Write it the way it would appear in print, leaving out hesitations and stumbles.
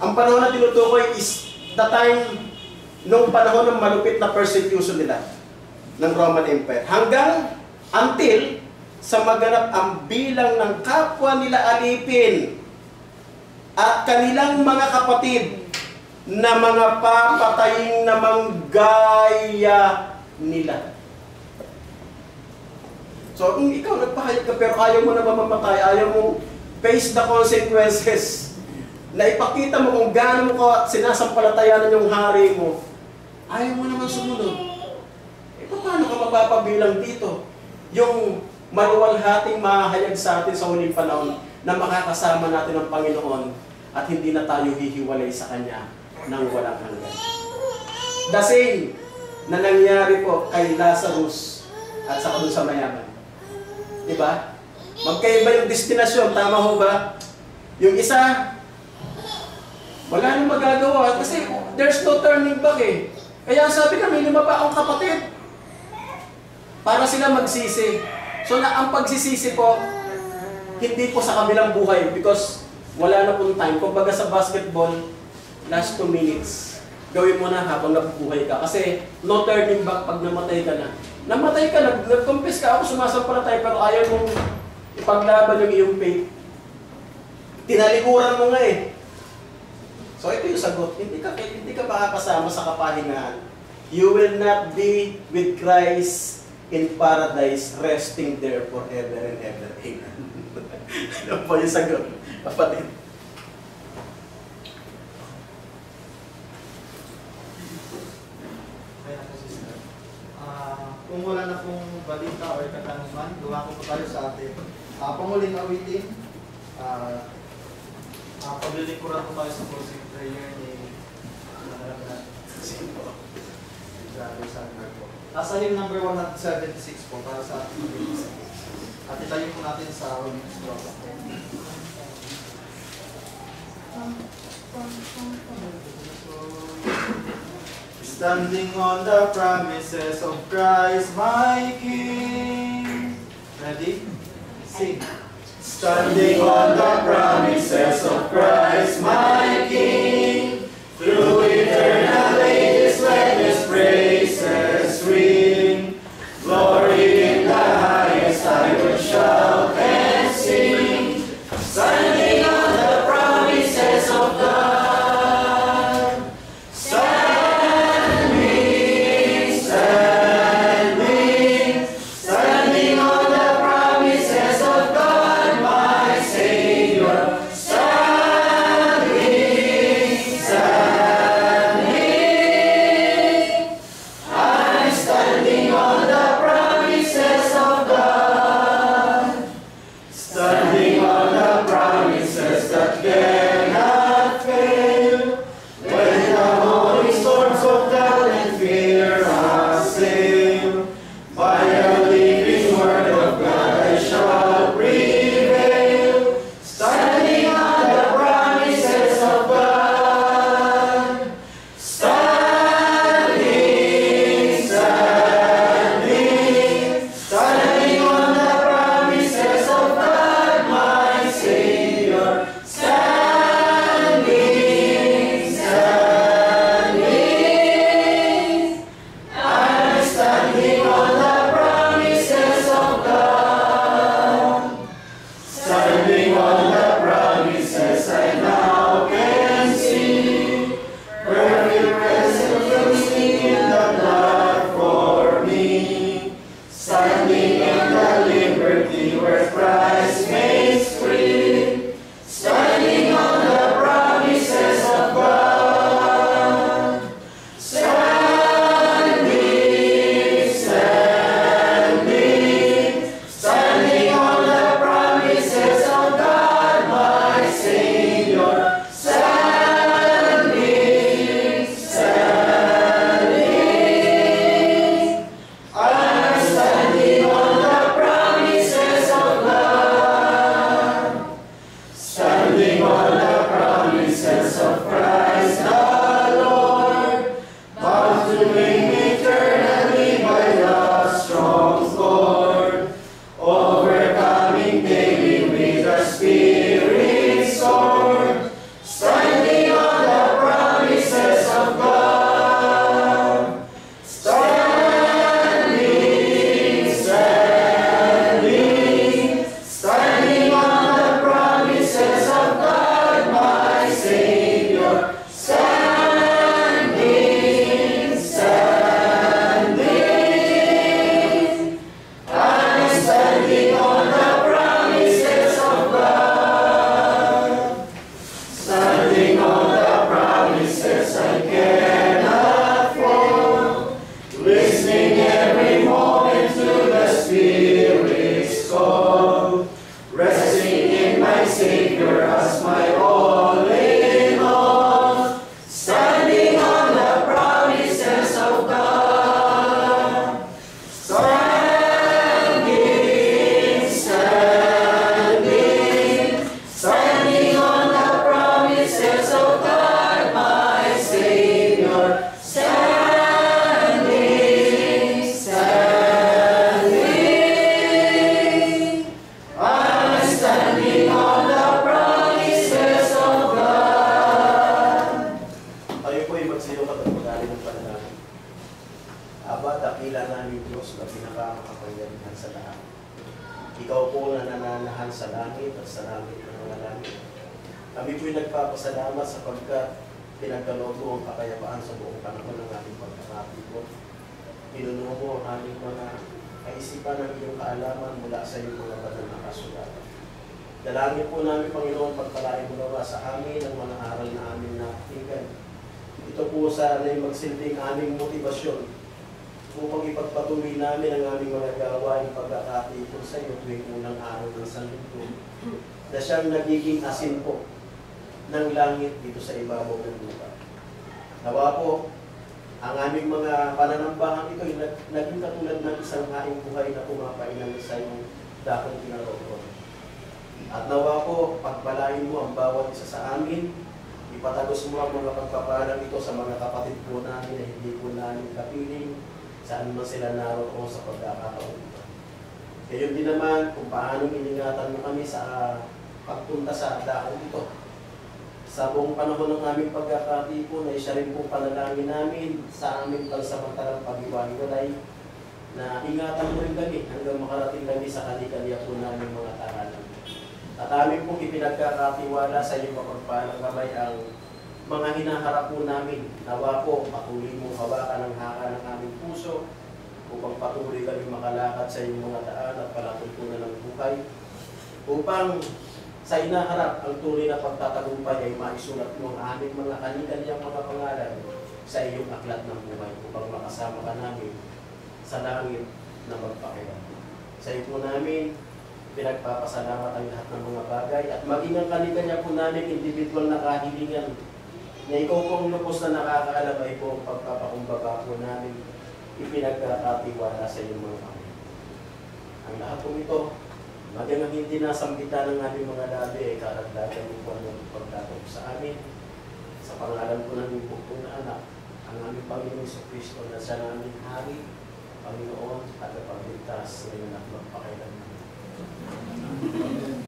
Ang panahon na tinutukoy is the time nung panahon ng malupit na persecution nila ng Roman Empire. Hanggang until sa maganap ang bilang ng kapwa nila alipin at kanilang mga kapatid na mga papatayin na manggaya nila. So, kung ikaw nagpahayag ka pero ayaw mo na mamamatay, ayaw mo face the consequences, na ipakita mo kung gaano mo ka sinasampalatayanan yung hari mo, ayaw mo naman sumunod. Eh, paano ka mapapabilang dito? Yung maluwalhating mahayag sa atin sa huling panahon na makakasama natin ang Panginoon at hindi na tayo hihiwalay sa Kanya ng walang hanggan. The same na nangyari po kay Lazarus at sa doon sa mayaman. Diba? Magkaiba yung destinasyon, tama ho ba? Yung isa, wala nang magagawa kasi there's no turning back eh. Kaya sabi kami, 5 pa akong kapatid para sila magsisi. So na ang pagsisisi po, hindi po sa kabilang buhay because wala na pong time. Kung baga sa basketball, last 2 minutes, gawin mo na habang nabubuhay ka. Kasi no turning back pag namatay ka na. Namatay ka, nag-confess ka, ako sumasampalatay pero ayaw mong ipaglaban yung iyong faith. Tinalikuran mo nga eh. So ito yung sagot, hindi ka makakasama sa kapahingahan. You will not be with Christ in paradise, resting there forever and ever. Amen. Ano po yung sagot, kapatid? Kung wala na pong balita o katanungan, gawa ko po tayo sa atin. Panguling awitin, paglilikuran po tayo sa closing prayer ni nasa hymn number 176 po para sa ating release. At itayo po natin sa Romans 12. Standing on the promises of Christ my King. Ready? Sing. Standing on the promises of Christ my King, through eternal ages let His praises ring. Glory in the highest I will shout and sing. Standing on the promises of God. Standing, standing, standing on the promises of God. Standing dakila namin Diyos na pinakamakapangyarihan sa lahat. Ikaw po na nananahan sa langit at sa langit ng mga langit. Kami po'y nagpapasalamat sapagkat pinagkaloob mo ang kakayapaan sa buong panahon ng aming pagkakatipon. Pinuno mo ang aming mga kaisipan ng iyong kaalaman mula sa iyong mga banal na kasulatan. Dalangin po namin, Panginoon, pagpalain mo nawa sa amin ang mga aral na amin napakinggan. Ito po sana ay magsilbing aming motibasyon upang ipagpatuloy namin ang aming mga gawain pagkakatipon sa iyo tuwing unang araw ng sanlinggo na siyang nagiging asin po ng langit dito sa ibabaw ng lupa. Nawa po, ang aming mga pananambahan ito ay naging katulad ng isang haing buhay na pumapainan sa iyong dakong kinaroonan. At nawa po, pagpalain mo ang bawat isa sa amin, ipatagos mo ang mga pagpapalang ito sa mga kapatid po namin na hindi po namin kapiling saan man sila naroon sa pagkakataon ito. Gayon din naman kung paano iningatan mo kami sa pagpunta sa dakong ito. Sa buong panahon ng aming pagkakatipon ay siya rin po panalangin namin sa aming pansamantalang pag-iwalay na ingatan mo rin kami hanggang makarating kami sa kani-kaniya po namin mga tahanan. At amin pong ipinagkakatiwala sa iyong mapagpalang kamay ang mga hinaharap po namin. Nawa po, patuloy mong hawakan ang haka ng aming puso upang patuloy kami makalakad sa iyong mga daan at palatuntunan ng buhay. Upang sa inaharap ang tunay na pagtatagumpay ay maisulat mo ang aming mga kani-kaniyang mga pangalan sa iyong aklat ng buhay upang makasama ka namin sa langit na magpakilang. Sa iyo po namin, pinagpapasalamat ang lahat ng mga bagay at maging ang kani-kanya po namin individual na kahilingan na ikaw pong lubos na nakakaalam ay po ang pagpapakumbaba po namin ipinagkakatiwala sa iyong mga kamay. Ang lahat po ito, maging ang hindi nasambitan ng aming mga labi ay karagdagan mo po ang pagdatok sa amin. Sa pangalan po ng iyong na anak, ang aming Panginoon sa Kristo na siya naming Hari, Panginoon, at Pagligtas ngayon at magpakailanman.